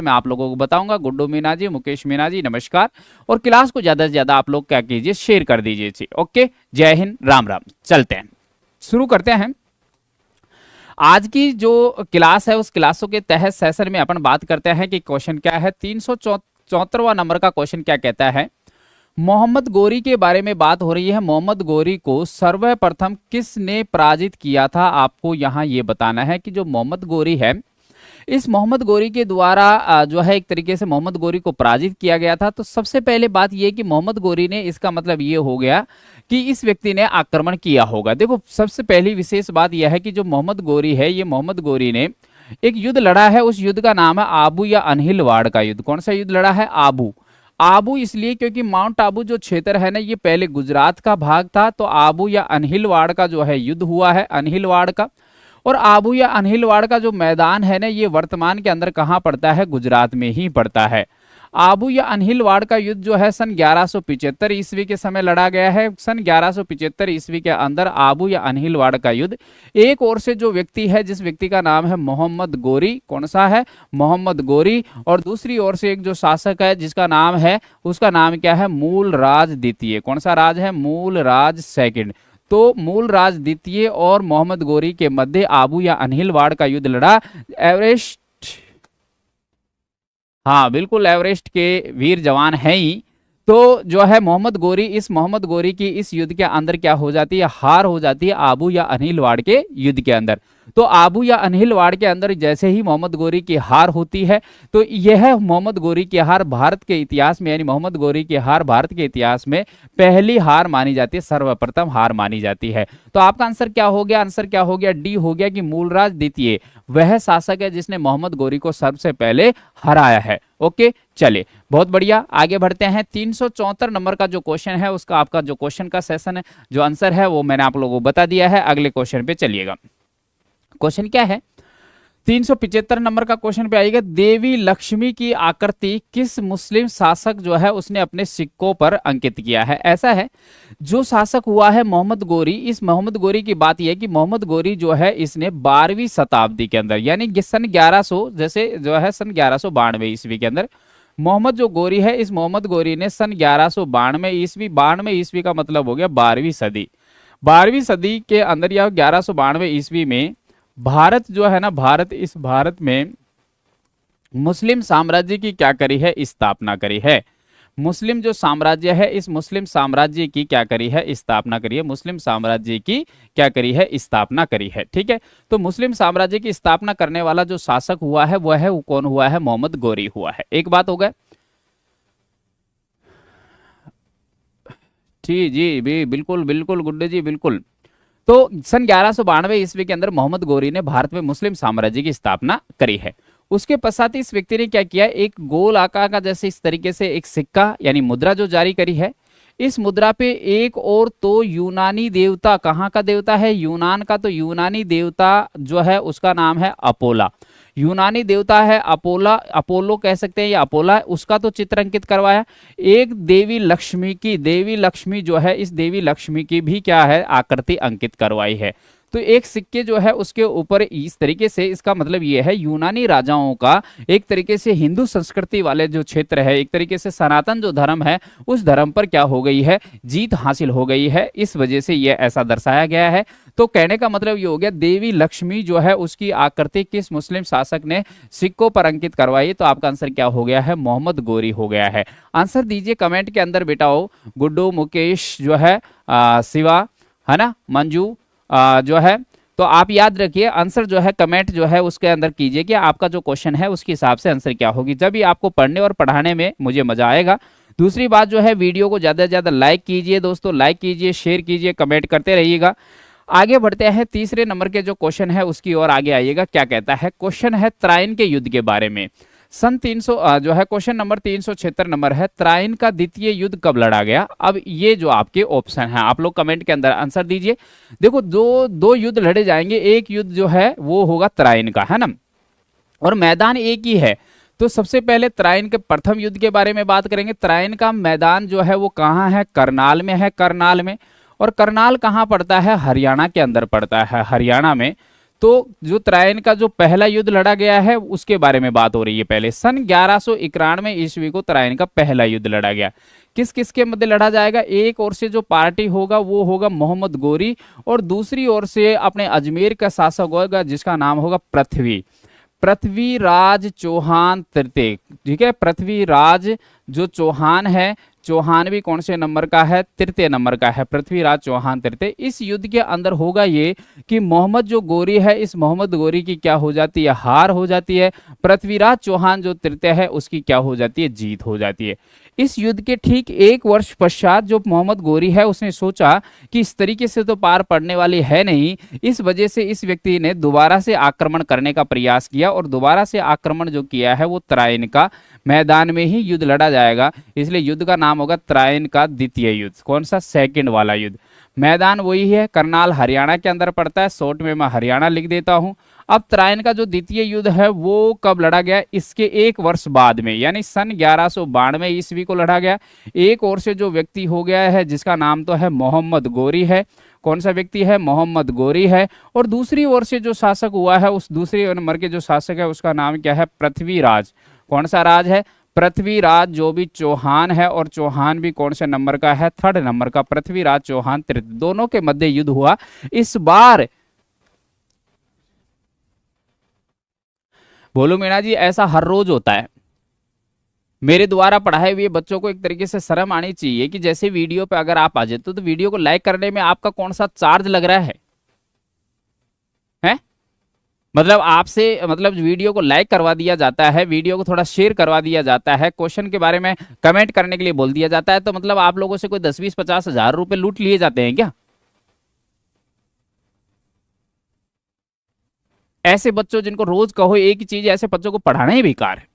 मैं आप लोगों को बताऊंगा। गुड्डू मीना जी, मुकेश मीना जी, नमस्कार। और क्लास को ज्यादा से ज्यादा आप लोग क्या कीजिए, शेयर कर दीजिए जी। ओके, जय हिंद, राम राम। चलते हैं, शुरू करते हैं। आज की जो क्लास है उस क्लासों के तहत सेशन में अपन बात करते हैं कि क्वेश्चन क्या है। 374वां नंबर का क्वेश्चन क्या कहता है, मोहम्मद गोरी के बारे में बात हो रही है। मोहम्मद गोरी को सर्वप्रथम किसने पराजित किया था? आपको यहां ये बताना है कि जो मोहम्मद गोरी है, इस मोहम्मद गोरी के द्वारा जो है एक तरीके से मोहम्मद गोरी को पराजित किया गया था। तो सबसे पहले बात यह कि मोहम्मद गोरी ने, इसका मतलब ये हो गया कि इस व्यक्ति ने आक्रमण किया होगा। देखो, सबसे पहली विशेष बात यह है कि जो मोहम्मद गोरी है, ये मोहम्मद गोरी ने एक युद्ध लड़ा है। उस युद्ध का नाम है आबू या अनहिलवाड़ का युद्ध। कौन सा युद्ध लड़ा है? आबू। आबू इसलिए क्योंकि माउंट आबू जो क्षेत्र है ना, ये पहले गुजरात का भाग था। तो आबू या अनहिलवाड़ का जो है युद्ध हुआ है, अनहिलवाड़ का। और आबू या अनहिलवाड़ का जो मैदान है ना, ये वर्तमान के अंदर कहाँ पड़ता है? गुजरात में ही पड़ता है। आबू या अनहिलवाड़ का युद्ध जो है सन 1175 ईस्वी के समय लड़ा गया है। सन 1175 ईस्वी के अंदर आबू या अनहिलवाड़ का युद्ध, एक ओर से जो व्यक्ति है, जिस व्यक्ति का नाम है मोहम्मद गोरी, कौन सा है? मोहम्मद गोरी। और दूसरी ओर से एक जो शासक है जिसका नाम है, उसका नाम क्या है? मूलराज द्वितीय। कौन सा राज है? मूलराज सेकंड। तो मूलराज द्वितीय और मोहम्मद गोरी के मध्य आबू या अनहिलवाड़ का युद्ध लड़ा। एवरेस्ट, हाँ बिल्कुल, एवरेस्ट के वीर जवान हैं ही। तो जो है मोहम्मद गोरी, इस मोहम्मद गोरी की इस युद्ध के अंदर क्या हो जाती है? हार हो जाती है आबू या अनहिलवाड़ के युद्ध के अंदर। तो आबू या अनहिलवाड़ के अंदर जैसे ही मोहम्मद गोरी की हार होती है, तो यह मोहम्मद गोरी की हार भारत के इतिहास में, यानी मोहम्मद गोरी की हार भारत के इतिहास में पहली हार मानी जाती है, सर्वप्रथम हार मानी जाती है। तो आपका आंसर क्या हो गया? आंसर क्या हो गया? डी हो गया कि मूलराज द्वितीय वह शासक है जिसने मोहम्मद गोरी को सबसे पहले हराया है। ओके, चलिए, बहुत बढ़िया, आगे बढ़ते हैं। 374 नंबर का जो क्वेश्चन है, उसका आपका जो क्वेश्चन का सेशन है, जो आंसर है वो मैंने आप लोगों को बता दिया है। अगले क्वेश्चन पे चलिएगा। क्वेश्चन क्या है? 375 नंबर का क्वेश्चन पे आएगा, देवी लक्ष्मी की आकृति किस मुस्लिम शासक जो है उसने अपने सिक्कों पर अंकित किया है? ऐसा है, जो शासक हुआ है मोहम्मद गोरी, इस मोहम्मद गोरी की बात यह है कि मोहम्मद गोरी जो है इसने 12वीं शताब्दी के अंदर, यानी सन 1100, जैसे जो है सन 1192 ईस्वी के अंदर मोहम्मद जो गोरी है, इस मोहम्मद गोरी ने सन 1192 ईस्वी, 92 ईस्वी का मतलब हो गया 12वीं सदी, 12वीं सदी के अंदर या 1192 ईस्वी में भारत जो है ना, भारत, इस भारत में मुस्लिम साम्राज्य की क्या करी है? स्थापना करी है। मुस्लिम जो साम्राज्य है, इस मुस्लिम साम्राज्य की क्या करी है? स्थापना करी है। मुस्लिम साम्राज्य की क्या करी है? स्थापना करी है। ठीक है, तो मुस्लिम साम्राज्य की स्थापना करने वाला जो शासक हुआ है वह है, वो कौन हुआ है? मोहम्मद गोरी हुआ है। एक बात हो गया, जी जी भी, बिल्कुल बिल्कुल गुड्डे जी, बिल्कुल। तो सन 1192 ईस्वी के अंदर मोहम्मद गोरी ने भारत में मुस्लिम साम्राज्य की स्थापना करी है। उसके पश्चात इस व्यक्ति ने क्या किया? एक गोल आकार का, जैसे इस तरीके से एक सिक्का यानी मुद्रा जो जारी करी है। इस मुद्रा पे एक और तो यूनानी देवता, कहाँ का देवता है? यूनान का। तो यूनानी देवता जो है उसका नाम है अपोला। यूनानी देवता है अपोला, अपोलो कह सकते हैं या अपोला, उसका तो चित्र अंकित करवाया। एक देवी लक्ष्मी की, देवी लक्ष्मी जो है, इस देवी लक्ष्मी की भी क्या है? आकृति अंकित करवाई है। तो एक सिक्के जो है उसके ऊपर इस तरीके से, इसका मतलब ये है यूनानी राजाओं का एक तरीके से हिंदू संस्कृति वाले जो क्षेत्र है, एक तरीके से सनातन जो धर्म है, उस धर्म पर क्या हो गई है? जीत हासिल हो गई है। इस वजह से यह ऐसा दर्शाया गया है। तो कहने का मतलब ये हो गया, देवी लक्ष्मी जो है उसकी आकृति किस मुस्लिम शासक ने सिक्कों पर अंकित करवाई? तो आपका आंसर क्या हो गया है? मोहम्मद गोरी हो गया है। आंसर दीजिए कमेंट के अंदर बेटाओ। गुड्डू, मुकेश जो है, शिवा है ना, मंजू जो है, तो आप याद रखिए आंसर जो है कमेंट जो है उसके अंदर कीजिए कि आपका जो क्वेश्चन है उसके हिसाब से आंसर क्या होगी। जब भी आपको पढ़ने और पढ़ाने में मुझे मजा आएगा। दूसरी बात जो है, वीडियो को ज्यादा से ज्यादा लाइक कीजिए दोस्तों, लाइक कीजिए, शेयर कीजिए, कमेंट करते रहिएगा। आगे बढ़ते हैं, तीसरे नंबर के जो क्वेश्चन है उसकी ओर आगे आइएगा। क्या कहता है? क्वेश्चन है त्राइन के युद्ध के बारे में। सन 300 जो है क्वेश्चन नंबर 376 नंबर है, त्राइन का द्वितीय युद्ध कब लड़ा गया? अब ये जो आपके ऑप्शन है, आप लोग कमेंट के अंदर आंसर दीजिए। देखो, दो युद्ध लड़े जाएंगे। एक युद्ध जो है वो होगा त्राइन का, है ना, और मैदान एक ही है। तो सबसे पहले त्राइन के प्रथम युद्ध के बारे में बात करेंगे। त्राइन का मैदान जो है वो कहाँ है? करनाल में है, करनाल में। और करनाल कहाँ पड़ता है? हरियाणा के अंदर पड़ता है, हरियाणा में। तो जो त्रायन का जो पहला युद्ध लड़ा गया है उसके बारे में बात हो रही है। पहले सन 1191 ईस्वी को त्रायन का पहला युद्ध लड़ा गया। किस किस के मध्य लड़ा जाएगा? एक ओर से जो पार्टी होगा वो होगा मोहम्मद गोरी, और दूसरी ओर से अपने अजमेर का शासक होगा जिसका नाम होगा पृथ्वीराज चौहान तृतीय। ठीक है, पृथ्वीराज जो चौहान है, चौहान भी कौन से नंबर का है? तृतीय नंबर का है, पृथ्वीराज चौहान तृतीय। इस युद्ध के अंदर होगा ये कि मोहम्मद जो गोरी है, इस मोहम्मद गोरी की क्या हो जाती है? हार हो जाती है। पृथ्वीराज चौहान जो तृतीय है उसकी क्या हो जाती है? जीत हो जाती है। इस युद्ध के ठीक एक वर्ष पश्चात जो मोहम्मद गोरी है उसने सोचा कि इस तरीके से तो पार पड़ने वाली है नहीं, इस वजह से इस व्यक्ति ने दोबारा से आक्रमण करने का प्रयास किया, और दोबारा से आक्रमण जो किया है वो त्रायन का मैदान में ही युद्ध लड़ा जाएगा। इसलिए युद्ध का नाम होगा त्रायन का द्वितीय युद्ध। कौन सा? सेकंड वाला युद्ध। मैदान वही है, करनाल हरियाणा के अंदर पड़ता है, शॉर्ट में मैं हरियाणा लिख देता हूं। अब त्रायन का जो द्वितीय युद्ध है वो कब लड़ा गया? इसके एक वर्ष बाद में, यानी सन 1192 ईस्वी को लड़ा गया। एक ओर से जो व्यक्ति हो गया है जिसका नाम तो है मोहम्मद गोरी है। कौन सा व्यक्ति है? मोहम्मद गोरी है। और दूसरी ओर से जो शासक हुआ है, उस दूसरे नंबर के जो शासक है उसका नाम क्या है? पृथ्वीराज। कौन सा राज है? पृथ्वीराज जो भी चौहान है, और चौहान भी कौन से नंबर का है? थर्ड नंबर का, पृथ्वीराज चौहान तृतीय। दोनों के मध्य युद्ध हुआ। इस बार बोलो मीणा जी, ऐसा हर रोज होता है? मेरे द्वारा पढ़ाए हुए बच्चों को एक तरीके से शर्म आनी चाहिए कि जैसे वीडियो पे अगर आप आ जाते तो वीडियो को लाइक करने में आपका कौन सा चार्ज लग रहा है? मतलब आपसे मतलब वीडियो को लाइक करवा दिया जाता है, वीडियो को थोड़ा शेयर करवा दिया जाता है, क्वेश्चन के बारे में कमेंट करने के लिए बोल दिया जाता है, तो मतलब आप लोगों से कोई 10-20-50 हज़ार रुपए लूट लिए जाते हैं क्या? ऐसे बच्चों जिनको रोज कहो एक ही चीज, ऐसे बच्चों को पढ़ाना ही बेकार है।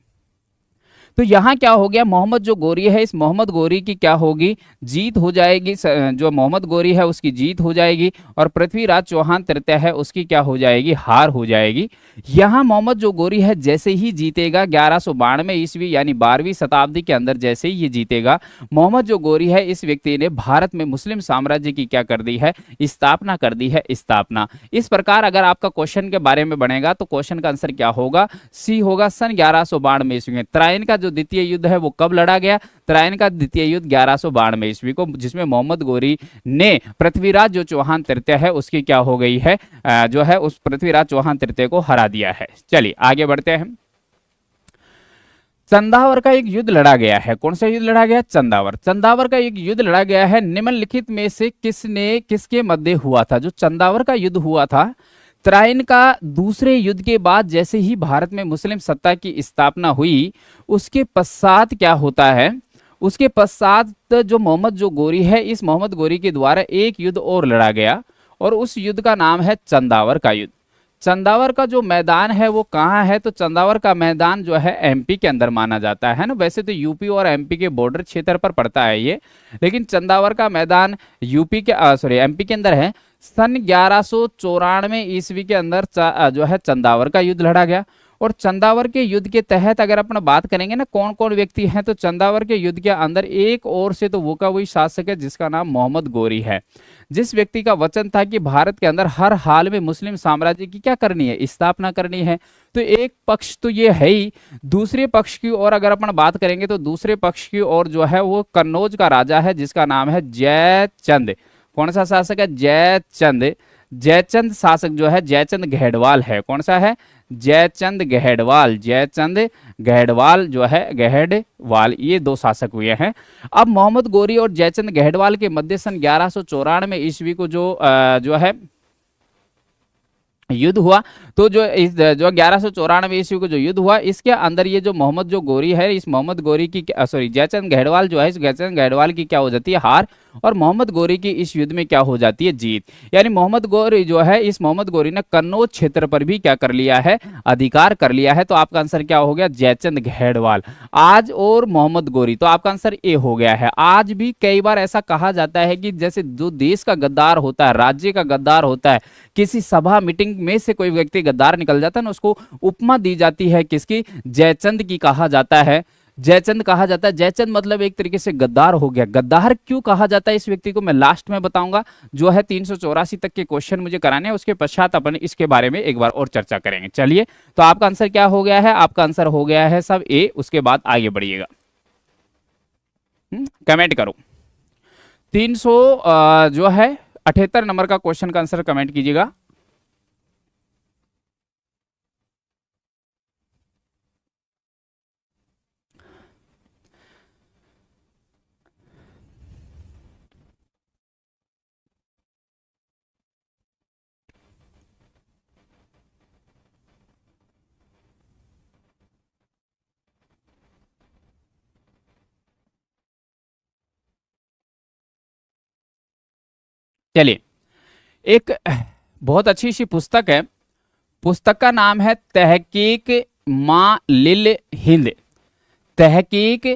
तो यहाँ क्या हो गया? मोहम्मद जो गोरी है, इस मोहम्मद गोरी की क्या होगी? जीत हो जाएगी। जो मोहम्मद गोरी है उसकी जीत हो जाएगी, और पृथ्वीराज चौहान तृतीय है उसकी क्या हो जाएगी? हार हो जाएगी। यहाँ मोहम्मद जो गोरी है जैसे ही जीतेगा 1192 ईस्वी यानी 12वीं शताब्दी के अंदर, जैसे ही ये जीतेगा, मोहम्मद जो गोरी है इस व्यक्ति ने भारत में मुस्लिम साम्राज्य की क्या कर दी है? स्थापना कर दी है, स्थापना। इस प्रकार अगर आपका क्वेश्चन के बारे में बनेगा तो क्वेश्चन का आंसर क्या होगा? सी होगा। सन 1192 ईस्वी में त्रायन का जो द्वितीय युद्ध है वो कब लड़ा गया? त्रायन का द्वितीय युद्ध 1192 ईस्वी को, जिसमें मोहम्मद गोरी ने पृथ्वीराज जो चौहान तृतीय है उसकी क्या हो गई है? जो है उस पृथ्वीराज चौहान तृतीय को हरा दिया है। चलिए आगे बढ़ते हैं। चंदावर का एक युद्ध लड़ा गया है। कौन सा युद्ध लड़ा गया? चंदावर। चंदावर का एक युद्ध लड़ा गया है। निम्नलिखित में से किसने किसके मध्य हुआ था? जो चंदावर का युद्ध हुआ था, त्रायन का दूसरे युद्ध के बाद जैसे ही भारत में मुस्लिम सत्ता की स्थापना हुई, उसके पश्चात क्या होता है? उसके पश्चात जो मोहम्मद जो गोरी है, इस मोहम्मद गोरी के द्वारा एक युद्ध और लड़ा गया, और उस युद्ध का नाम है चंदावर का युद्ध। चंदावर का जो मैदान है वो कहाँ है? तो चंदावर का मैदान जो है एमपी के अंदर माना जाता है ना। वैसे तो यूपी और एमपी के बॉर्डर क्षेत्र पर पड़ता है ये, लेकिन चंदावर का मैदान यूपी के सॉरी एमपी के अंदर है। सन 1194 ईस्वी के अंदर जो है चंदावर का युद्ध लड़ा गया। और चंदावर के युद्ध के तहत अगर अपन बात करेंगे ना कौन कौन व्यक्ति हैं, तो चंदावर के युद्ध के अंदर एक और से तो वो का वही शासक है जिसका नाम मोहम्मद गोरी है, जिस व्यक्ति का वचन था कि भारत के अंदर हर हाल में मुस्लिम साम्राज्य की क्या करनी है? स्थापना करनी है। तो एक पक्ष तो ये है ही। दूसरे पक्ष की ओर अगर अपन बात करेंगे तो दूसरे पक्ष की ओर जो है वो कन्नौज का राजा है जिसका नाम है जयचंद। कौन सा शासक है? जयचंद। जयचंद शासक जो है जयचंद गहडवाल है। कौन सा है? जयचंद गहडवाल। जयचंद गहडवाल जो है गहडवाल, ये दो शासक हुए हैं। अब मोहम्मद गोरी और जयचंद गहडवाल के मध्य सन 1194 ईस्वी को जो है युद्ध हुआ, तो जो 1194 ईस्वी को जो युद्ध हुआ, इसके अंदर ये जो मोहम्मद जो गोरी है, इस मोहम्मद गोरी की सॉरी जयचंद गहडवाल जो है, इस जयचंद गहडवाल की क्या हो जाती है? हार, और मोहम्मद गोरी की इस युद्ध में क्या हो जाती है? जीत। यानी मोहम्मद गोरी जो है, इस मोहम्मद गोरी ने कन्नौज क्षेत्र पर भी क्या कर लिया है? अधिकार कर लिया है। तो आपका आंसर क्या हो गया? जयचंद गहडवाल आज और मोहम्मद गोरी। तो आपका आंसर ए हो गया है। आज भी कई बार ऐसा कहा जाता है कि जैसे जो देश का गद्दार होता है, राज्य का गद्दार होता है, किसी सभा मीटिंग में से कोई व्यक्ति गद्दार निकल जाता है ना, उसको उपमा दी जाती है किसकी? जयचंद की कहा जाता है। जयचंद कहा जाता है। जयचंद मतलब एक तरीके से गद्दार हो गया। गद्दार क्यों कहा जाता है इस व्यक्ति को, मैं लास्ट में बताऊंगा। जो है 384 तक के क्वेश्चन मुझे कराने हैं, उसके पश्चात अपन इसके बारे में एक बार और चर्चा करेंगे। चलिए, तो आपका आंसर क्या हो गया है? आपका आंसर हो गया है सब ए। उसके बाद आगे बढ़िएगा, कमेंट करो। 300 जो है 78 नंबर का क्वेश्चन का आंसर कमेंट कीजिएगा। चलिए, एक बहुत अच्छी सी पुस्तक है। पुस्तक का नाम है तहकीक माँ लिल हिंद। तहकीक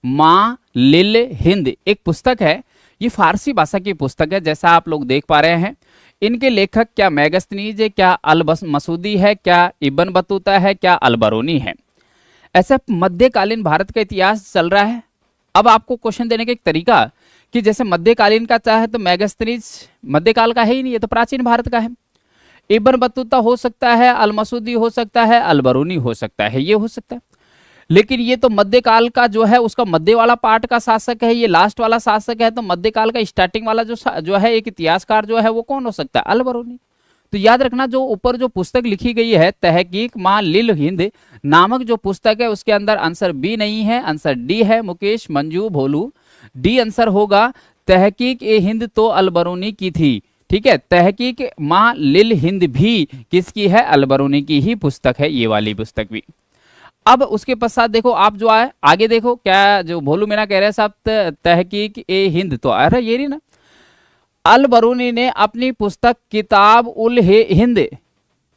माँ लिल हिंद एक पुस्तक है। ये फारसी भाषा की पुस्तक है, जैसा आप लोग देख पा रहे हैं। इनके लेखक क्या मैगस्तनीज है, क्या अल मसूदी है, क्या इब्न बतूता है, क्या अलबरूनी है। ऐसा मध्यकालीन भारत का इतिहास चल रहा है। अब आपको क्वेश्चन देने का एक तरीका कि जैसे मध्यकालीन का चाहे तो मैगस्तनीज मध्यकाल का है ही नहीं, ये तो प्राचीन भारत का है। इब्न बतूता हो सकता है, अल मसूदी हो सकता है, अलबरूनी हो सकता है, ये हो सकता है। लेकिन ये तो मध्यकाल का जो है उसका मध्य वाला पार्ट का शासक है, ये लास्ट वाला शासक है। तो मध्यकाल का स्टार्टिंग वाला जो है एक इतिहासकार जो है वो कौन हो सकता है? अलबरूनी। तो याद रखना, जो ऊपर जो पुस्तक लिखी गई है तहकीक माँ लिल हिंद नामक जो पुस्तक है, उसके अंदर आंसर बी नहीं है, आंसर डी है। मुकेश, मंजू, भोलू, डी आंसर होगा। तहकीक ए हिंद तो अलबरूनी की थी, ठीक है। तहकीक माँ लिल हिंद भी किसकी है? अलबरूनी की ही पुस्तक है, ये वाली पुस्तक भी। अब उसके पश्चात देखो, आप जो आए आगे देखो, क्या जो भोलू मीना कह रहे हैं साहब तहकीक ए हिंद, तो अरे ये नहीं ना। अलबरूनी ने अपनी पुस्तक किताब उल हिंद,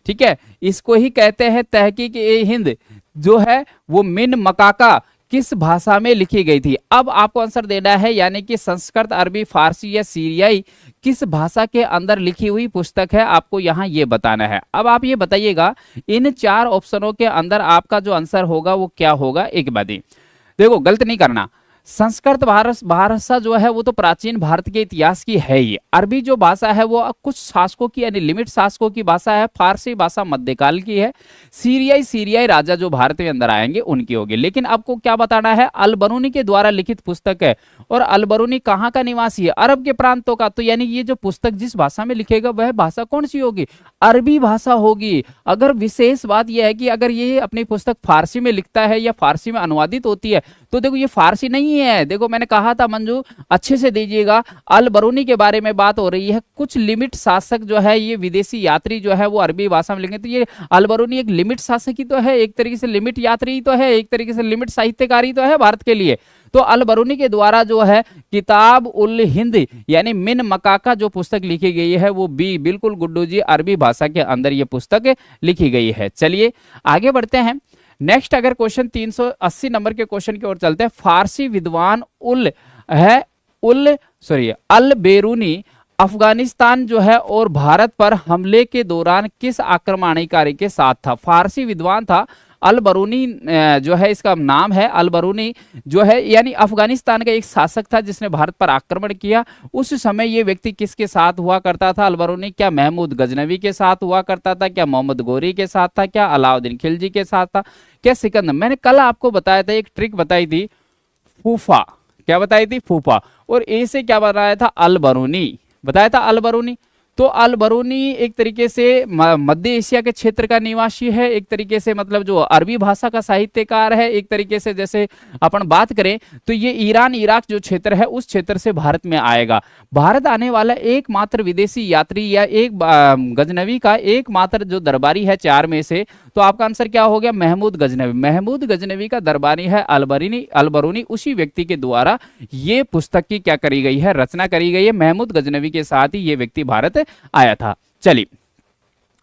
ठीक है, इसको ही कहते हैं तहकीक ए हिंद, जो है वो मिन मकाका किस भाषा में लिखी गई थी। अब आपको आंसर देना है, यानी कि संस्कृत, अरबी, फारसी या सीरियाई किस भाषा के अंदर लिखी हुई पुस्तक है, आपको यहाँ ये बताना है। अब आप ये बताइएगा, इन 4 ऑप्शनों के अंदर आपका जो आंसर होगा वो क्या होगा। एक बात देखो, गलत नहीं करना। संस्कृत भाषा जो है वो तो प्राचीन भारत के इतिहास की है ही। अरबी जो भाषा है वो कुछ शासकों की, यानी लिमिट शासकों की भाषा है। फारसी भाषा मध्यकाल की है। सीरियाई राजा जो भारत में अंदर आएंगे उनकी होगी। लेकिन आपको क्या बताना है, अलबरूनी के द्वारा लिखित पुस्तक है। और अलबरूनी कहाँ का निवासी है? अरब के प्रांतों का। तो यानी ये जो पुस्तक जिस भाषा में लिखेगा वह भाषा कौन सी होगी? अरबी भाषा होगी। अगर विशेष बात यह है कि अगर ये अपनी पुस्तक फारसी में लिखता है या फारसी में अनुवादित होती है, तो देखो ये फारसी नहीं है। देखो मैंने कहा था मंजू, अच्छे से दीजिएगा, अलबरूनी के बारे में बात हो रही है। कुछ लिमिट शासक जो है, ये विदेशी यात्री जो है वो अरबी भाषा में लिखे। तो ये अलबरूनी एक लिमिट शासक ही तो है, एक तरीके से लिमिट यात्री ही तो है, एक तरीके से लिमिट साहित्यकारी तो है भारत के लिए। तो अलबरूनी के द्वारा जो है किताब उल हिंद यानी मिन मकाका जो पुस्तक लिखी गई है वो बी, बिल्कुल गुड्डू जी, अरबी भाषा के अंदर ये पुस्तक लिखी गई है। चलिए आगे बढ़ते हैं। नेक्स्ट अगर क्वेश्चन 380 नंबर के क्वेश्चन की ओर चलते हैं। फारसी विद्वान अल बेरूनी अफगानिस्तान जो है और भारत पर हमले के दौरान किस आक्रमणकारी के साथ था? फारसी विद्वान था अलबरूनी, जो है इसका नाम है। अलबरूनी जो है यानी अफगानिस्तान का एक शासक था जिसने भारत पर आक्रमण किया। उस समय ये व्यक्ति किसके साथ हुआ करता था अलबरूनी? क्या महमूद गजनवी के साथ हुआ करता था? क्या मोहम्मद गोरी के साथ था? क्या अलाउद्दीन खिलजी के साथ था? क्या सिकंदर? मैंने कल आपको बताया था, एक ट्रिक बताई थी, फूफा। क्या बताई थी? फूफा। और ए से क्या बताया था? अलबरूनी बताया था, अलबरूनी। तो अलबरूनी एक तरीके से मध्य एशिया के क्षेत्र का निवासी है, एक तरीके से मतलब जो अरबी भाषा का साहित्यकार है। एक तरीके से जैसे अपन बात करें तो ये ईरान इराक जो क्षेत्र है उस क्षेत्र से भारत में आएगा। भारत आने वाला एकमात्र विदेशी यात्री या एक गजनवी का एकमात्र जो दरबारी है 4 में से, तो आपका आंसर क्या हो गया? महमूद गजनवी। महमूद गजनवी का दरबारी है अलबरूनी। उसी व्यक्ति के द्वारा ये पुस्तक की क्या करी गई है? रचना करी गई है। महमूद गजनवी के साथ ही ये व्यक्ति भारत आया था। चलिए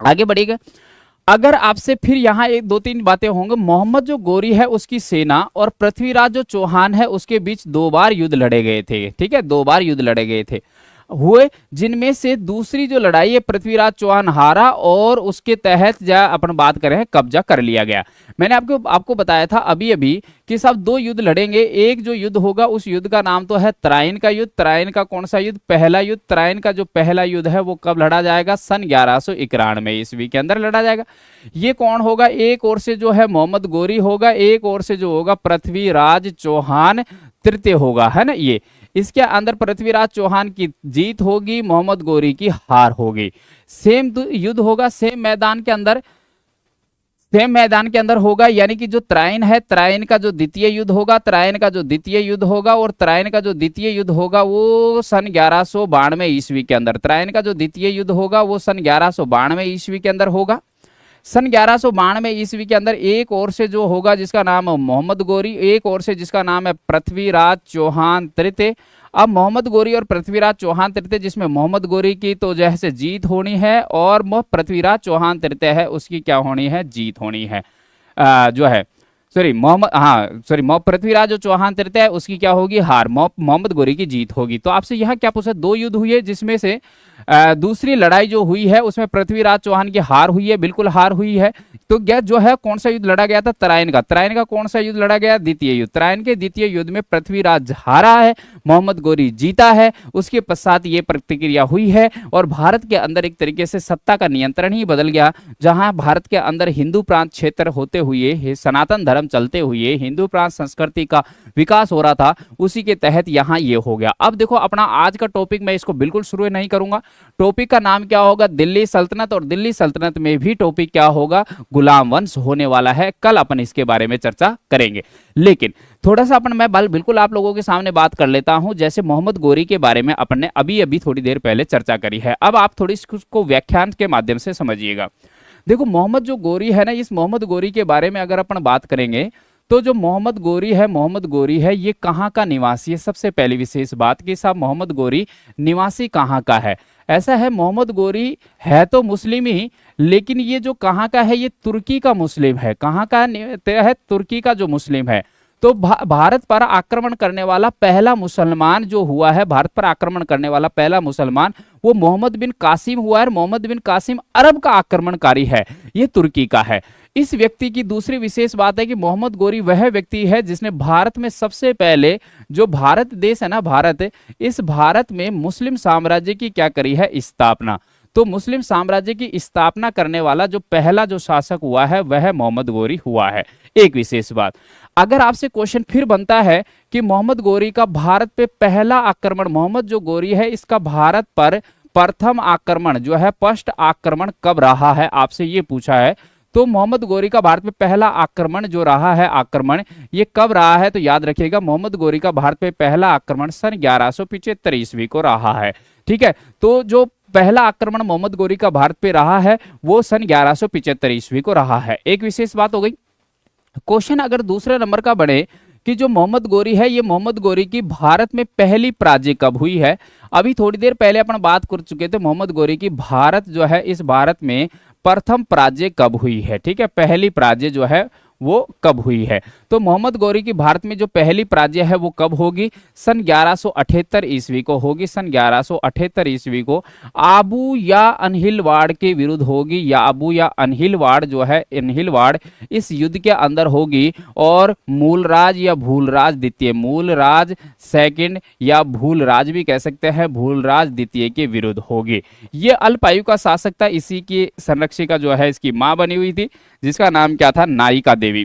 आगे बढ़ेगा। अगर आपसे फिर यहां 1-2-3 बातें होंगे। मोहम्मद जो गोरी है उसकी सेना और पृथ्वीराज जो चौहान है उसके बीच 2 बार युद्ध लड़े गए थे, ठीक है, 2 बार युद्ध लड़े गए थे। हुए, जिनमें से दूसरी जो लड़ाई है पृथ्वीराज चौहान हारा और उसके तहत अपन बात करें कब्जा कर लिया गया। मैंने आपको बताया था अभी अभी कि सब दो युद्ध लड़ेंगे। एक जो युद्ध होगा उस युद्ध का नाम तो है तराइन का युद्ध। तराइन का कौन सा युद्ध? पहला युद्ध। तराइन का जो पहला युद्ध है वो कब लड़ा जाएगा? सन 1191 ईस्वी के अंदर लड़ा जाएगा। ये कौन होगा? एक ओर से जो है मोहम्मद गोरी होगा, एक ओर से जो होगा पृथ्वीराज चौहान तृतीय होगा, है ना। ये इसके अंदर पृथ्वीराज चौहान की जीत होगी, मोहम्मद गोरी की हार होगी। सेम युद्ध होगा, सेम मैदान के अंदर होगा, यानी कि जो तराइन है, तराइन का जो द्वितीय युद्ध होगा, तराइन का जो द्वितीय युद्ध होगा, और तराइन का जो द्वितीय युद्ध होगा वो सन 1192 ईस्वी के अंदर, तराइन का जो द्वितीय युद्ध होगा वो सन 1192 ईस्वी के अंदर होगा। सन 1192 ईस्वी के अंदर एक ओर से जो होगा जिसका नाम है मोहम्मद गोरी, एक ओर से जिसका नाम है पृथ्वीराज चौहान तृतीय। अब मोहम्मद गोरी और पृथ्वीराज चौहान तृतीय, जिसमें मोहम्मद गोरी की तो जैसे जीत होनी है और पृथ्वीराज चौहान तृतीय है उसकी क्या होनी है? जीत होनी है। जो है पृथ्वीराज जो चौहान तृतीय है उसकी क्या होगी? हार। मोहम्मद गोरी की जीत होगी। तो आपसे यहाँ क्या पूछा? दो युद्ध हुए जिसमें से दूसरी लड़ाई जो हुई है उसमें पृथ्वीराज चौहान की हार हुई है, बिल्कुल हार हुई है। तो क्या जो है कौन सा युद्ध लड़ा गया था? तराइन का। तराइन का कौन सा युद्ध लड़ा गया? द्वितीय युद्ध। तराइन के द्वितीय युद्ध में पृथ्वीराज हारा है, मोहम्मद गोरी जीता है। उसके पश्चात ये प्रतिक्रिया हुई है और भारत के अंदर एक तरीके से सत्ता का नियंत्रण ही बदल गया। जहां भारत के अंदर हिंदू प्रांत क्षेत्र होते हुए, सनातन धर्म चलते हुए हिंदू प्रांत संस्कृति का विकास हो रहा था, उसी के तहत यहाँ ये हो गया। अब देखो अपना आज का टॉपिक मैं इसको बिल्कुल शुरू नहीं करूंगा। टॉपिक का नाम क्या होगा? दिल्ली सल्तनत। और दिल्ली सल्तनत में भी टॉपिक क्या होगा? गुलाम वंश होने वाला है। कल अपन इसके बारे में चर्चा करेंगे। लेकिन थोड़ा सा मैं बिल्कुल आप लोगों के सामने बात कर लेता हूं। जैसे मोहम्मद गोरी के बारे में अपन ने अभी अभी थोड़ी देर पहले चर्चा करी है, अब आप थोड़ी इसको व्याख्यान के माध्यम से समझिएगा। देखो मोहम्मद जो गोरी है ना, इस मोहम्मद गोरी के बारे में अगर अपन बात करेंगे तो जो मोहम्मद गोरी है ये कहाँ का निवासी है? सबसे पहली विशेष बात कि साहब मोहम्मद गोरी निवासी कहाँ का है? ऐसा है, मोहम्मद गोरी है तो मुस्लिम ही, लेकिन ये जो कहाँ का है? ये तुर्की का मुस्लिम है। कहाँ का है? तुर्की का जो मुस्लिम है। तो भारत पर आक्रमण करने वाला पहला मुसलमान जो हुआ है, भारत पर आक्रमण करने वाला पहला मुसलमान वो मोहम्मद बिन कासिम हुआ है। मोहम्मद बिन कासिम अरब का आक्रमणकारी है, ये तुर्की का है। इस व्यक्ति की दूसरी विशेष बात है कि मोहम्मद गोरी वह व्यक्ति है जिसने भारत में सबसे पहले, जो भारत देश है ना भारत, इस भारत में मुस्लिम साम्राज्य की क्या करी है? स्थापना। तो मुस्लिम साम्राज्य की स्थापना करने वाला जो पहला जो शासक हुआ है वह मोहम्मद गोरी हुआ है। एक विशेष बात, अगर आपसे क्वेश्चन फिर बनता है कि मोहम्मद गोरी का भारत पे पहला आक्रमण, मोहम्मद जो गोरी है इसका भारत पर प्रथम आक्रमण जो है, फर्स्ट आक्रमण कब रहा है? आपसे ये पूछा है। तो मोहम्मद गोरी का भारत पे पहला आक्रमण जो रहा है, आक्रमण ये कब रहा है? तो याद रखिएगा मोहम्मद गोरी का भारत पे पहला आक्रमण सन 1175 ईस्वी को रहा है। ठीक है, तो जो पहला आक्रमण मोहम्मद गोरी का भारत पे रहा है वो सन 1175 ईस्वी को रहा है। एक विशेष बात हो गई। क्वेश्चन अगर दूसरे नंबर का बने कि जो मोहम्मद गोरी है, ये मोहम्मद गोरी की भारत में पहली पराजय कब हुई है? अभी थोड़ी देर पहले अपन बात कर चुके थे मोहम्मद गोरी की भारत जो है, इस भारत में प्रथम पराजय कब हुई है। ठीक है, पहली पराजय जो है वो कब हुई है? तो मोहम्मद गोरी की भारत में जो पहली पराजय है वो कब होगी? सन 1178 ईस्वी को होगी। सन 1178 ईस्वी को आबू या अनहिलवाड़ के विरुद्ध होगी, या आबू या अनहिलवाड़ जो है, अनहिलवाड़ इस युद्ध के अंदर होगी। और मूलराज या भूलराज द्वितीय, मूलराज सेकंड या भूलराज भी कह सकते हैं, भूलराज द्वितीय के विरुद्ध होगी। ये अल्पायु का शासक था, इसी की संरक्षिका जो है इसकी मां बनी हुई थी, जिसका नाम क्या था? नायिका देवी।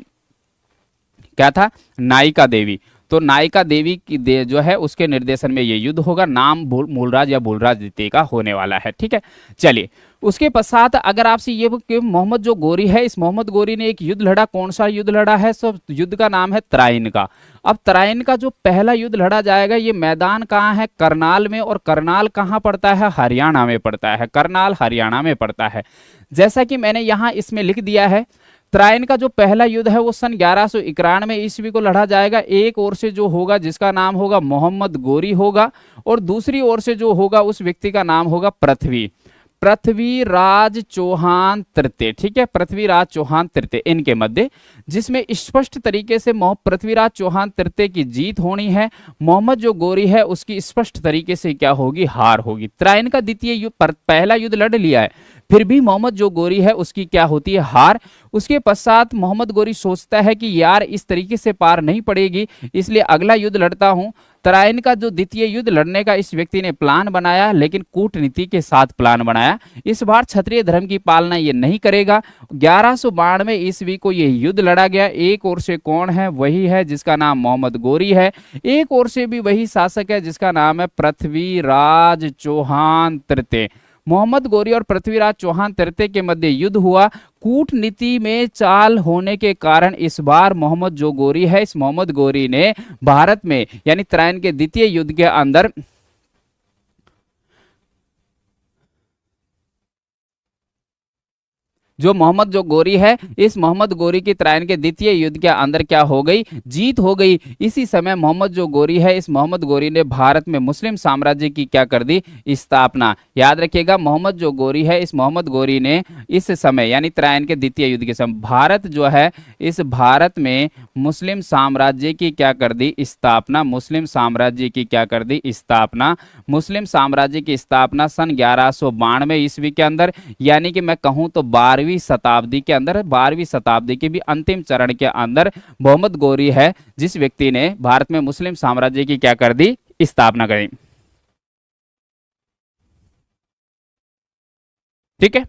क्या था? नायिका देवी। तो नायिका देवी की जो है उसके निर्देशन में ये युद्ध होगा। नाम मूलराज या भूलराज द्वितीय का होने वाला है। ठीक है, चलिए उसके पश्चात अगर आपसे ये कि मोहम्मद जो गोरी है, इस मोहम्मद गोरी ने एक युद्ध लड़ा। कौन सा युद्ध लड़ा है? सब युद्ध का नाम है तराइन का। अब तराइन का जो पहला युद्ध लड़ा जाएगा, ये मैदान कहाँ है? करनाल में। और करनाल कहाँ पड़ता है? हरियाणा में पड़ता है। करनाल हरियाणा में पड़ता है। जैसा कि मैंने यहाँ इसमें लिख दिया है, तराइन का जो पहला युद्ध है वो सन 1191 ईस्वी को लड़ा जाएगा। एक ओर से जो होगा जिसका नाम होगा मोहम्मद गोरी होगा, और दूसरी ओर से जो होगा उस व्यक्ति का नाम होगा पृथ्वी। पृथ्वीराज चौहान तृतीय, ठीक है, पृथ्वीराज चौहान तृतीय, इनके मध्य, जिसमें स्पष्ट तरीके से पृथ्वीराज चौहान तृतीय की जीत होनी है। मोहम्मद जो गोरी है उसकी स्पष्ट तरीके से क्या होगी, हार होगी। त्राइन का द्वितीय युद्ध, पहला युद्ध लड़ लिया है, फिर भी मोहम्मद जो गोरी है उसकी क्या होती है, हार। उसके पश्चात मोहम्मद गोरी सोचता है कि यार इस तरीके से पार नहीं पड़ेगी, इसलिए अगला युद्ध लड़ता हूं। तराइन का जो द्वितीय युद्ध लड़ने का इस व्यक्ति ने प्लान बनाया, लेकिन कूटनीति के साथ प्लान बनाया। इस बार क्षत्रिय धर्म की पालना ये नहीं करेगा। 1192 ईस्वी को ये युद्ध लड़ा गया। एक ओर से कौन है, वही है जिसका नाम मोहम्मद गोरी है, एक ओर से भी वही शासक है जिसका नाम है पृथ्वीराज चौहान तृतीय। मोहम्मद गोरी और पृथ्वीराज चौहान तृतीय के मध्य युद्ध हुआ। कूटनीति में चाल होने के कारण इस बार मोहम्मद जो गोरी है, इस मोहम्मद गोरी ने भारत में यानी त्राइन के द्वितीय युद्ध के अंदर जो मोहम्मद जो गोरी है, इस मोहम्मद गोरी की त्राइन के द्वितीय युद्ध के अंदर क्या हो गई, जीत हो गई। इसी समय मोहम्मद जो गोरी है, इस मोहम्मद गोरी ने भारत में मुस्लिम साम्राज्य की क्या कर दी, स्थापना। याद रखिएगा, मोहम्मद जो गोरी है, इस मोहम्मद गोरी ने इस समय यानी त्राइन के द्वितीय युद्ध के समय भारत जो है, इस भारत में मुस्लिम साम्राज्य की क्या कर दी, स्थापना। मुस्लिम साम्राज्य की क्या कर दी, स्थापना। मुस्लिम साम्राज्य की स्थापना सन 1192 ईस्वी के अंदर, यानी कि मैं कहूं तो 12वीं शताब्दी के अंदर, 12वीं शताब्दी के भी अंतिम चरण के अंदर मोहम्मद गोरी है जिस व्यक्ति ने भारत में मुस्लिम साम्राज्य की क्या कर दी, स्थापना करी। ठीक है,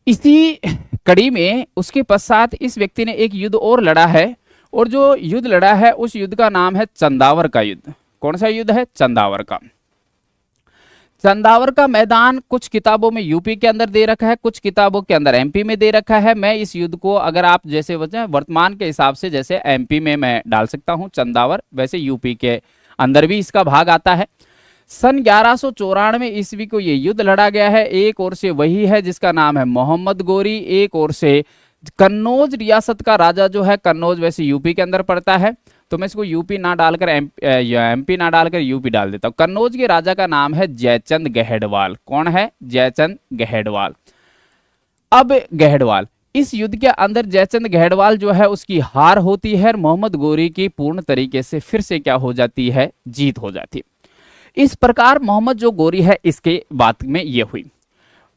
इसी कड़ी में उसके पश्चात इस व्यक्ति ने एक युद्ध और लड़ा है, और जो युद्ध लड़ा है उस युद्ध का नाम है चंदावर का युद्ध। कौन सा युद्ध है, चंदावर का। चंदावर का मैदान कुछ किताबों में यूपी के अंदर दे रखा है, कुछ किताबों के अंदर एमपी में दे रखा है। मैं इस युद्ध को अगर आप जैसे वर्तमान के हिसाब से जैसे एमपी में मैं डाल सकता हूं चंदावर, वैसे यूपी के अंदर भी इसका भाग आता है। सन 1194 ईस्वी को ये युद्ध लड़ा गया है। एक ओर से वही है जिसका नाम है मोहम्मद गोरी, एक ओर से कन्नौज रियासत का राजा जो है, कन्नौज वैसे यूपी के अंदर पड़ता है, तो मैं इसको यूपी ना डालकर एमपी ना डालकर यूपी डाल देता हूं। कन्नौज के राजा का नाम है जयचंद गहेड़वाल। कौन है, जयचंद गहेड़वाल। अब गहेड़वाल, इस युद्ध के अंदर जयचंद गहेड़वाल जो है उसकी हार होती है, मोहम्मद गोरी की पूर्ण तरीके से फिर से क्या हो जाती है, जीत हो जाती है। इस प्रकार मोहम्मद जो गोरी है इसके बात में ये हुई।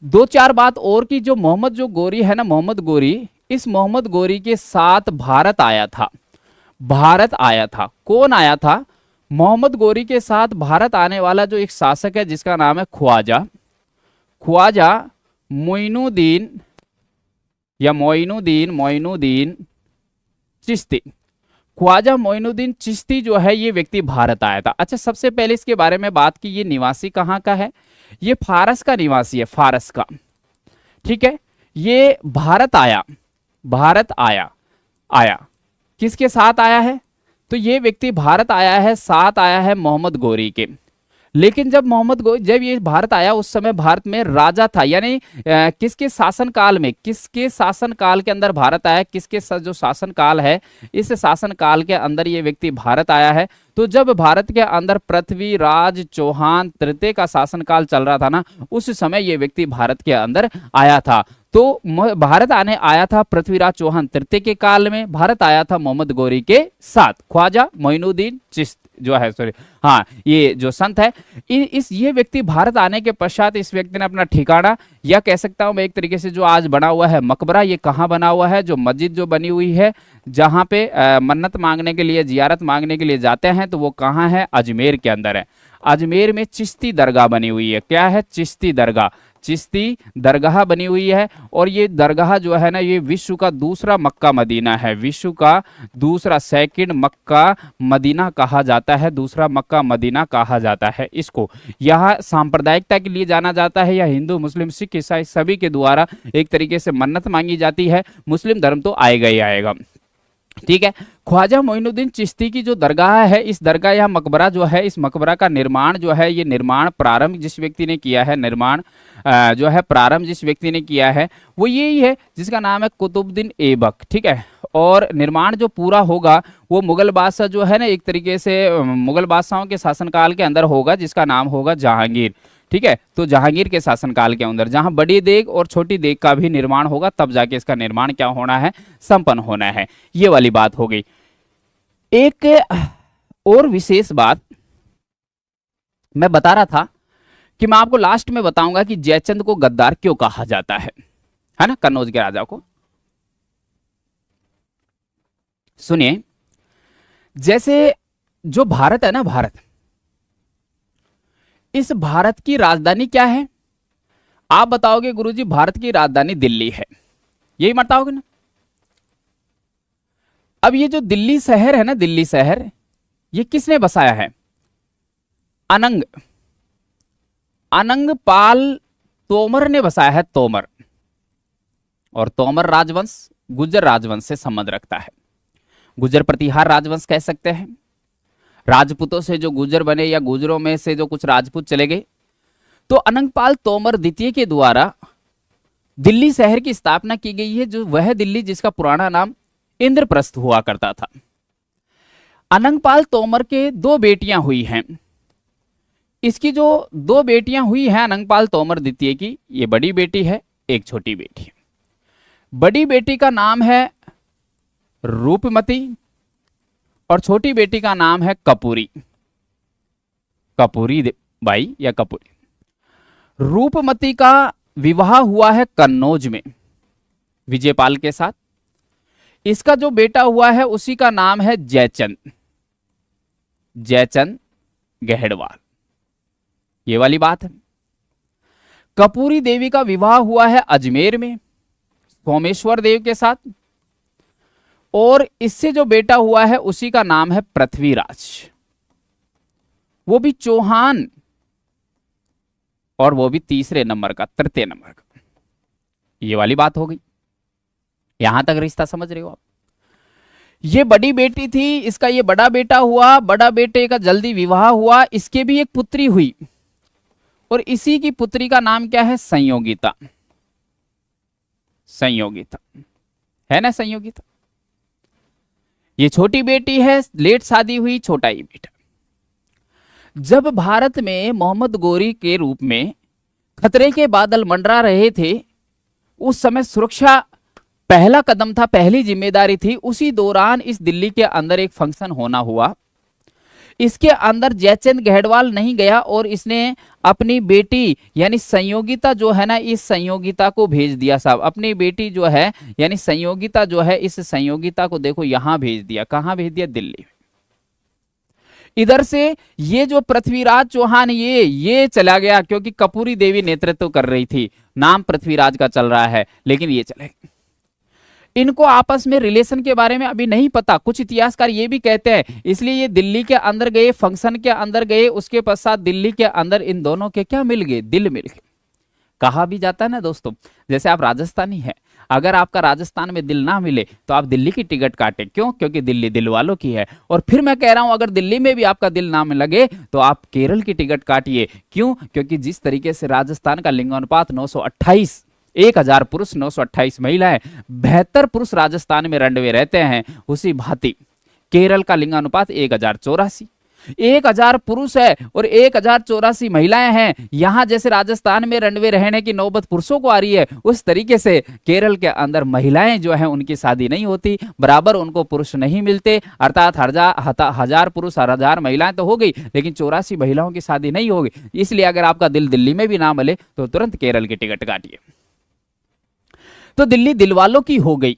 दो चार बात और की, जो मोहम्मद जो गोरी है ना, मोहम्मद गोरी, इस मोहम्मद गोरी के साथ भारत आया था। भारत आया था, कौन आया था, मोहम्मद गोरी के साथ भारत आने वाला जो एक शासक है जिसका नाम है ख्वाजा, ख्वाजा मोइनुद्दीन या मोइनुद्दीन चिश्ती। ख्वाजा मोइनुद्दीन चिश्ती जो है ये व्यक्ति भारत आया था। अच्छा, सबसे पहले इसके बारे में बात की, ये निवासी कहाँ का है, ये फारस का निवासी है, फारस का। ठीक है, ये भारत आया, भारत आया किसके साथ आया है, तो ये व्यक्ति भारत आया है, साथ आया है मोहम्मद गोरी के। लेकिन जब मोहम्मद गोरी जब ये भारत आया उस समय भारत में राजा था, यानी किसके शासन काल में, किसके शासन काल के अंदर भारत आया, किसके जो शासन काल है इस शासन काल के अंदर ये व्यक्ति भारत आया है। तो जब भारत के अंदर पृथ्वीराज चौहान तृतीय का शासन काल चल रहा था ना, उस समय ये व्यक्ति भारत के अंदर आया था। तो भारत आने आया था पृथ्वीराज चौहान तृतीय के काल में, भारत आया था मोहम्मद गोरी के साथ। ख्वाजा मोइनुद्दीन चिश्ती जो है, सॉरी हाँ, ये जो संत है, ये व्यक्ति भारत आने के पश्चात इस व्यक्ति ने अपना ठिकाना, या कह सकता हूं मैं एक तरीके से जो आज बना हुआ है मकबरा, ये कहाँ बना हुआ है, जो मस्जिद जो बनी हुई है जहाँ पे मन्नत मांगने के लिए, जियारत मांगने के लिए जाते हैं, तो वो कहाँ है, अजमेर के अंदर है। अजमेर में चिश्ती दरगाह बनी हुई है। क्या है, चिश्ती दरगाह, चिश्ती दरगाह बनी हुई है। और ये दरगाह जो है ना, ये विश्व का दूसरा मक्का मदीना है, विश्व का दूसरा, सेकंड मक्का मदीना कहा जाता है, दूसरा मक्का मदीना कहा जाता है इसको। यहाँ सांप्रदायिकता के लिए जाना जाता है, या हिंदू मुस्लिम सिख ईसाई सभी के द्वारा एक तरीके से मन्नत मांगी जाती है। मुस्लिम धर्म तो आएगा ही आएगा। ठीक है, ख्वाजा मोइनुद्दीन चिश्ती की जो दरगाह है, इस दरगाह या मकबरा जो है, इस मकबरा का निर्माण जो है, ये निर्माण प्रारंभ जिस व्यक्ति ने किया है, निर्माण जो है प्रारंभ जिस व्यक्ति ने किया है वो यही है जिसका नाम है कुतुबुद्दीन ऐबक। ठीक है, और निर्माण जो पूरा होगा वो मुगल बादशाह जो है ना, एक तरीके से मुगल बादशाहों के शासनकाल के अंदर होगा, जिसका नाम होगा जहांगीर। ठीक है। तो जहांगीर के शासनकाल के अंदर जहां बड़ी देग और छोटी देग का भी निर्माण होगा, तब जाके इसका निर्माण क्या होना है, संपन्न होना है। ये वाली बात हो गई। एक और विशेष बात मैं बता रहा था कि मैं आपको लास्ट में बताऊंगा कि जयचंद को गद्दार क्यों कहा जाता है ना, कन्नौज के राजा को। सुनिए, जैसे जो भारत है ना, भारत, इस भारत की राजधानी क्या है? आप बताओगे गुरुजी भारत की राजधानी दिल्ली है, यही बताओगे ना। अब ये जो दिल्ली शहर है ना, दिल्ली शहर, ये किसने बसाया है? अनंग अनंग पाल तोमर ने बसाया है, तोमर। और तोमर राजवंश गुर्जर राजवंश से संबंध रखता है। गुर्जर प्रतिहार राजवंश कह सकते हैं। राजपूतों से जो गुर्जर बने या गुर्जरों में से जो कुछ राजपूत चले गए, तो अनंगपाल तोमर द्वितीय के द्वारा दिल्ली शहर की स्थापना की गई है, जो वह दिल्ली जिसका पुराना नाम इंद्रप्रस्थ हुआ करता था। अनंगपाल तोमर के दो बेटियां हुई हैं। इसकी जो दो बेटियां हुई हैं अनंगपाल तोमर द्वितीय की, ये बड़ी बेटी है, एक छोटी बेटी है। बड़ी बेटी का नाम है रूपमती और छोटी बेटी का नाम है कपूरी, कपूरी बाई या कपूरी। रूपमती का विवाह हुआ है कन्नौज में विजयपाल के साथ। इसका जो बेटा हुआ है उसी का नाम है जयचंद, जयचंद गहड़वाल। ये वाली बात है। कपूरी देवी का विवाह हुआ है अजमेर में सोमेश्वर देव के साथ, और इससे जो बेटा हुआ है उसी का नाम है पृथ्वीराज, वो भी चौहान, और वो भी तीसरे नंबर का, तृतीय नंबर का। ये वाली बात हो गई। यहां तक रिश्ता समझ रहे हो आप? ये बड़ी बेटी थी, इसका ये बड़ा बेटा हुआ, बड़ा बेटे का जल्दी विवाह हुआ, इसके भी एक पुत्री हुई, और इसी की पुत्री का नाम क्या है? संयोगिता। संयोगिता है ना, संयोगिता। ये छोटी बेटी है, लेट शादी हुई, छोटा ही बेटा। जब भारत में मोहम्मद गोरी के रूप में खतरे के बादल मंडरा रहे थे, उस समय सुरक्षा पहला कदम था, पहली जिम्मेदारी थी। उसी दौरान इस दिल्ली के अंदर एक फंक्शन होना हुआ। इसके अंदर जयचंद गहड़वाल नहीं गया और इसने अपनी बेटी यानी संयोगिता जो है ना, इस संयोगिता को भेज दिया साहब। अपनी बेटी जो है यानी संयोगिता जो है, इस संयोगिता को देखो यहां भेज दिया। कहां भेज दिया? दिल्ली। इधर से ये जो पृथ्वीराज चौहान ये चला गया, क्योंकि कपूरी देवी नेतृत्व कर रही थी, नाम पृथ्वीराज का चल रहा है, लेकिन ये चले। इनको आपस में रिलेशन के बारे में अभी नहीं पता। कुछ इतिहासकार ये भी कहते हैं, इसलिए ये दिल्ली के अंदर गए, फंक्शन के अंदर गए, उसके पश्चात दिल्ली के अंदर इन दोनों के क्या मिल गए? दिल मिल गए। कहा भी जाता है ना दोस्तों, जैसे आप राजस्थानी हैं, अगर आपका राजस्थान में दिल ना मिले तो आप दिल्ली की टिकट काटें। क्यों? क्योंकि दिल्ली दिल वालों की है। और फिर मैं कह रहा हूं, अगर दिल्ली में भी आपका दिल ना लगे तो आप केरल की टिकट काटिए। क्यों? क्योंकि जिस तरीके से राजस्थान का लिंगानुपात 928, 1000 पुरुष 928 महिलाएं, 72 पुरुष राजस्थान में रंडवे रहते हैं, उसी भांति केरल का लिंगानुपात 1084, 1000 पुरुष है और 1084 महिलाएं हैं। यहां जैसे राजस्थान में रंडवे रहने की नौबत पुरुषों को आ रही है, उस तरीके से केरल के अंदर महिलाएं जो है उनकी शादी नहीं होती, बराबर उनको पुरुष नहीं मिलते। अर्थात 1000 पुरुष और 1000 महिलाएं तो हो गई, लेकिन 84 महिलाओं की शादी नहीं होगी। इसलिए अगर आपका दिल दिल्ली में भी ना मिले तो तुरंत केरल की टिकट काटिए। तो दिल्ली दिलवालों की हो गई।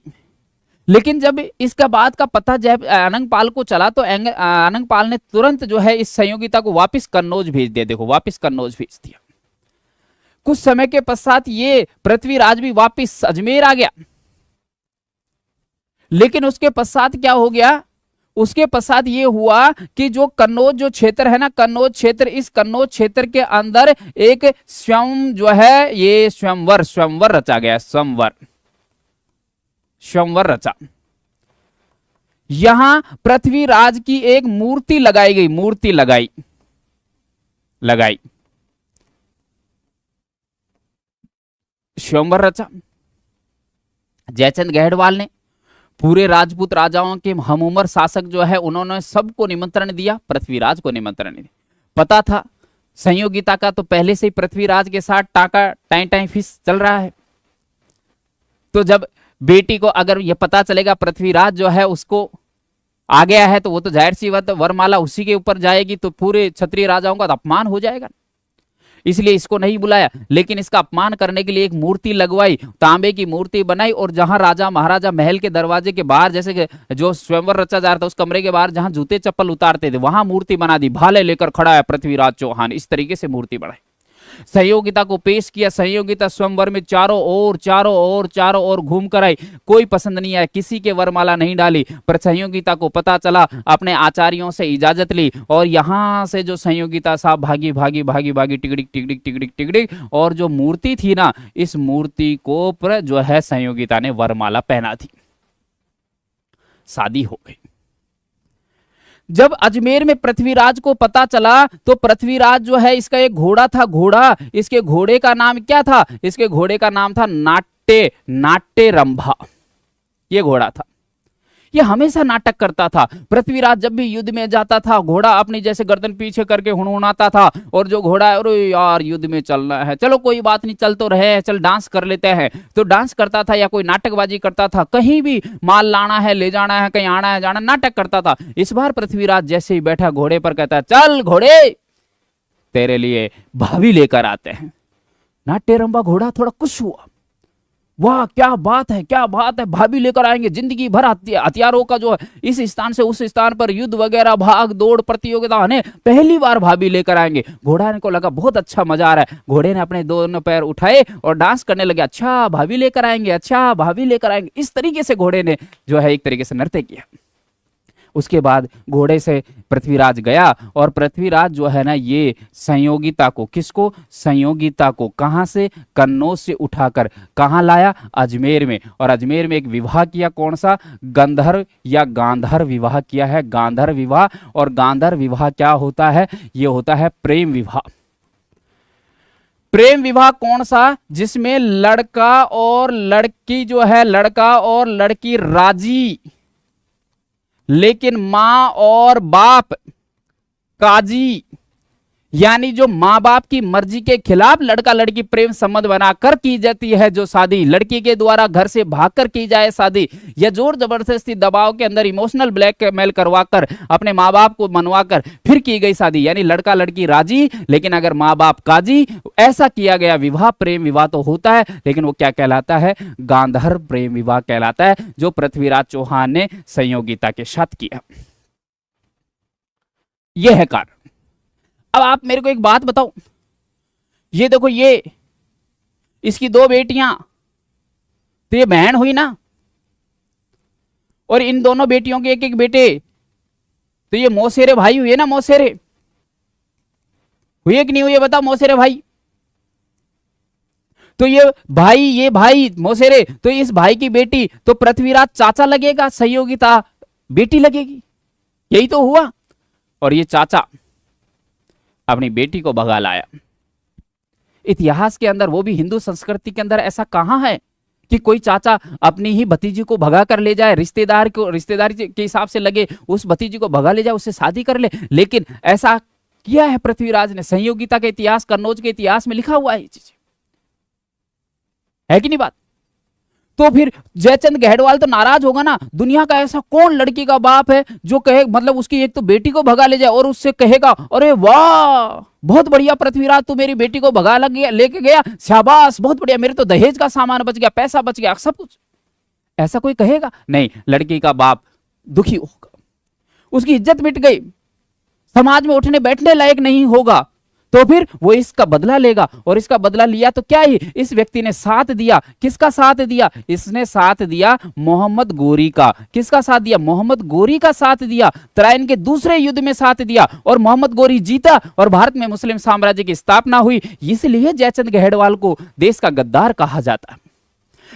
लेकिन जब इसका बात का पता जब अनंगपाल को चला तो अनंगपाल ने तुरंत जो है इस संयोगिता को वापस कन्नौज भेज दिया। देखो, वापस कन्नौज भेज दिया। कुछ समय के पश्चात ये पृथ्वीराज भी वापस अजमेर आ गया। लेकिन उसके पश्चात क्या हो गया? उसके पश्चात ये हुआ कि जो कन्नौज जो क्षेत्र है ना, कन्नौज क्षेत्र, इस कन्नौज क्षेत्र के अंदर एक स्वयं जो है ये स्वयंवर रचा गया। स्वयंवर रचा। यहां पृथ्वीराज की एक मूर्ति लगाई गई, मूर्ति लगाई स्वयंवर रचा। जयचंद गहड़वाल ने पूरे राजपूत राजाओं के हमउमर शासक जो है उन्होंने सबको निमंत्रण दिया, पृथ्वीराज को निमंत्रण दिया। पता था संयोगिता का तो पहले से ही पृथ्वीराज के साथ टाका टाई टाई फिस चल रहा है। तो जब बेटी को अगर ये पता चलेगा पृथ्वीराज जो है उसको आ गया है, तो वो तो जाहिर सी बात वरमाला उसी के ऊपर जाएगी, तो पूरे क्षत्रिय राजाओं का तो अपमान हो जाएगा। इसलिए इसको नहीं बुलाया, लेकिन इसका अपमान करने के लिए एक मूर्ति लगवाई, तांबे की मूर्ति बनाई, और जहां राजा महाराजा महल के दरवाजे के बाहर, जैसे जो स्वयंवर रचा जा रहा था उस कमरे के बाहर जहां जूते चप्पल उतारते थे, वहां मूर्ति बना दी, भाले लेकर खड़ा है पृथ्वीराज चौहान, इस तरीके से मूर्ति बढ़ाई, संयोगिता को पेश किया। संयोगिता स्वयंवर में चारों ओर घूम कर आई, कोई पसंद नहीं आया, किसी के वरमाला नहीं डाली, पर संयोगिता को पता चला, अपने आचार्यों से इजाजत ली, और यहां से जो संयोगिता साहब भागी भागी भागी भागी टिकडिक टिकडिक टिकडिक टिकडिक, और जो मूर्ति थी ना, इस मूर्ति को पर जो है संयोगिता ने वरमाला पहना थी, शादी हो गई। जब अजमेर में पृथ्वीराज को पता चला, तो पृथ्वीराज जो है, इसका एक घोड़ा था, घोड़ा, इसके घोड़े का नाम क्या था? इसके घोड़े का नाम था नाट्य रंभा, ये घोड़ा था। ये हमेशा नाटक करता था। पृथ्वीराज जब भी युद्ध में जाता था, घोड़ा अपनी जैसे गर्दन पीछे करके हुनहुनाता था, और जो घोड़ा है, अरे यार युद्ध में चलना है, चलो कोई बात नहीं, चल तो रहे हैं, चल डांस कर लेते हैं, तो डांस करता था या कोई नाटकबाजी करता था, कहीं भी माल लाना है, ले जाना है, कहीं आना है जाना, नाटक करता था। इस बार पृथ्वीराज जैसे ही बैठा घोड़े पर, कहता है, चल घोड़े तेरे लिए भाभी लेकर आते हैं। नाट्यरंभा घोड़ा थोड़ा खुश हुआ, वाह क्या बात है, क्या बात है, भाभी लेकर आएंगे, जिंदगी भर हथियारों का जो है इस स्थान से उस स्थान पर युद्ध वगैरह भाग दौड़ प्रतियोगिता है, पहली बार भाभी लेकर आएंगे। घोड़ा को लगा बहुत अच्छा मजा आ रहा है, घोड़े ने अपने दोनों पैर उठाए और डांस करने लगे, अच्छा भाभी लेकर आएंगे, अच्छा भाभी लेकर आएंगे, इस तरीके से घोड़े ने जो है एक तरीके से नृत्य किया। उसके बाद घोड़े से पृथ्वीराज गया, और पृथ्वीराज जो है ना, ये संयोगिता को, किसको? संयोगिता को कहां से? कन्नौज से उठाकर कहां लाया? अजमेर में। और अजमेर में एक विवाह किया, कौन सा? गंधर्व या गांधार विवाह किया है, गांधार विवाह। और गांधार विवाह क्या होता है? ये होता है प्रेम विवाह। प्रेम विवाह कौन सा? जिसमें लड़का और लड़की जो है, लड़का और लड़की राजी, लेकिन मां और बाप काजी, यानी जो माँ बाप की मर्जी के खिलाफ लड़का लड़की प्रेम संबंध बनाकर की जाती है जो शादी, लड़की के द्वारा घर से भागकर की जाए शादी, या जोर जबरदस्ती दबाव के अंदर इमोशनल ब्लैकमेल करवाकर अपने माँ बाप को मनवाकर फिर की गई शादी, यानी लड़का लड़की राजी लेकिन अगर माँ बाप काजी, ऐसा किया गया विवाह प्रेम विवाह तो होता है, लेकिन वो क्या कहलाता है? गांधार प्रेम विवाह कहलाता है, जो पृथ्वीराज चौहान ने संयोगिता के साथ किया। यह है कारण। अब आप मेरे को एक बात बताओ, ये देखो, ये इसकी दो बेटियां, तो ये बहन हुई ना, और इन दोनों बेटियों के एक एक बेटे, तो ये मौसेरे भाई हुए ना, मौसेरे हुए कि नहीं हुए? बताओ, मौसेरे भाई। तो ये भाई मौसेरे, तो इस भाई की बेटी तो पृथ्वीराज चाचा लगेगा, संयोगिता बेटी लगेगी, यही तो हुआ। और ये चाचा अपनी बेटी को भगा लाया। इतिहास के अंदर, वो भी हिंदू संस्कृति के अंदर, ऐसा कहां है कि कोई चाचा अपनी ही भतीजी को भगा कर ले जाए, रिश्तेदारी के हिसाब से लगे उस भतीजी को भगा ले जाए, उससे शादी कर ले। लेकिन ऐसा किया है पृथ्वीराज ने। संयोगिता के इतिहास, कन्नौज के इतिहास में लिखा हुआ है ये चीज, है कि नहीं बात? तो फिर जयचंद गहड़वाल तो नाराज होगा ना, दुनिया का ऐसा कौन लड़की का बाप है जो कहे, मतलब उसकी एक तो बेटी को भगा ले जाए और उससे कहेगा, अरे वाह बहुत बढ़िया पृथ्वीराज, तू मेरी बेटी को भगा लेके गया, शाबाश बहुत बढ़िया, मेरे तो दहेज का सामान बच गया, पैसा बच गया, सब कुछ। ऐसा कोई कहेगा? नहीं, लड़की का बाप दुखी होगा, उसकी इज्जत मिट गई, समाज में उठने बैठने लायक नहीं होगा, तो फिर वो इसका बदला लेगा। और इसका बदला लिया तो क्या ही, इस व्यक्ति ने साथ दिया। किसका साथ दिया? इसने साथ दिया मोहम्मद गोरी का। किसका साथ दिया? मोहम्मद गोरी का साथ दिया। तराइन के दूसरे युद्ध में साथ दिया और मोहम्मद गोरी जीता और भारत में मुस्लिम साम्राज्य की स्थापना हुई। इसलिए जयचंद गहड़वाल को देश का गद्दार कहा जाता है।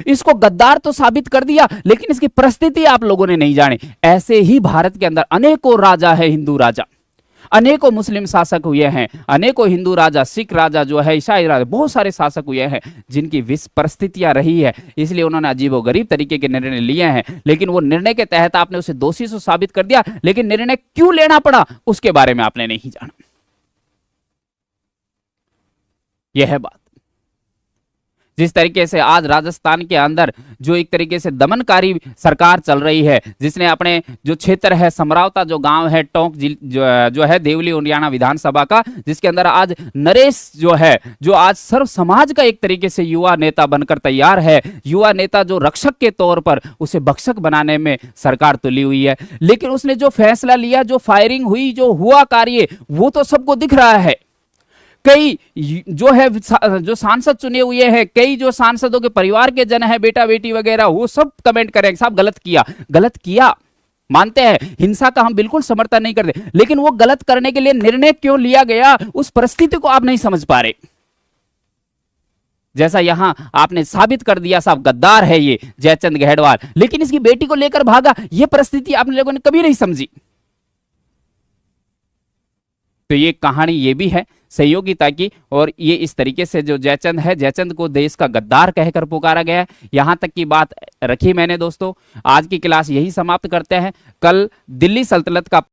इसको गद्दार तो साबित कर दिया, लेकिन इसकी परिस्थिति आप लोगों ने नहीं जानी। ऐसे ही भारत के अंदर अनेकों राजा है, हिंदू राजा, अनेकों मुस्लिम शासक हुए हैं, अनेकों हिंदू राजा, सिख राजा जो है, ईसाई राजा, बहुत सारे शासक हुए हैं जिनकी परिस्थितियां रही है, इसलिए उन्होंने अजीबोगरीब तरीके के निर्णय लिए हैं। लेकिन वो निर्णय के तहत आपने उसे दोषी से साबित कर दिया, लेकिन निर्णय क्यों लेना पड़ा उसके बारे में आपने नहीं जाना। यह है बात। जिस तरीके से आज राजस्थान के अंदर जो एक तरीके से दमनकारी सरकार चल रही है, जिसने अपने जो क्षेत्र है समरावता जो गांव है टोंक जो है देवली हरियाणा विधानसभा का, जिसके अंदर आज नरेश जो है, जो आज सर्व समाज का एक तरीके से युवा नेता बनकर तैयार है, युवा नेता जो रक्षक के तौर पर उसे भक्षक बनाने में सरकार तुली हुई है। लेकिन उसने जो फैसला लिया, जो फायरिंग हुई, जो हुआ कार्य, वो तो सबको दिख रहा है। कई जो है जो सांसद चुने हुए हैं, कई जो सांसदों के परिवार के जन है, बेटा बेटी वगैरह, वो सब कमेंट करेंगे साहब गलत किया, गलत किया। मानते हैं हिंसा का हम बिल्कुल समर्थन नहीं करते, लेकिन वो गलत करने के लिए निर्णय क्यों लिया गया, उस परिस्थिति को आप नहीं समझ पा रहे। जैसा यहां आपने साबित कर दिया साहब गद्दार है ये जयचंद गहड़वाल, लेकिन इसकी बेटी को लेकर भागा, ये परिस्थिति आपने लोगों ने कभी नहीं समझी। तो ये कहानी ये भी है सहयोगिता की, और ये इस तरीके से जो जयचंद है, जयचंद को देश का गद्दार कहकर पुकारा गया है। यहां तक की बात रखी मैंने। दोस्तों आज की क्लास यही समाप्त करते हैं। कल दिल्ली सल्तनत का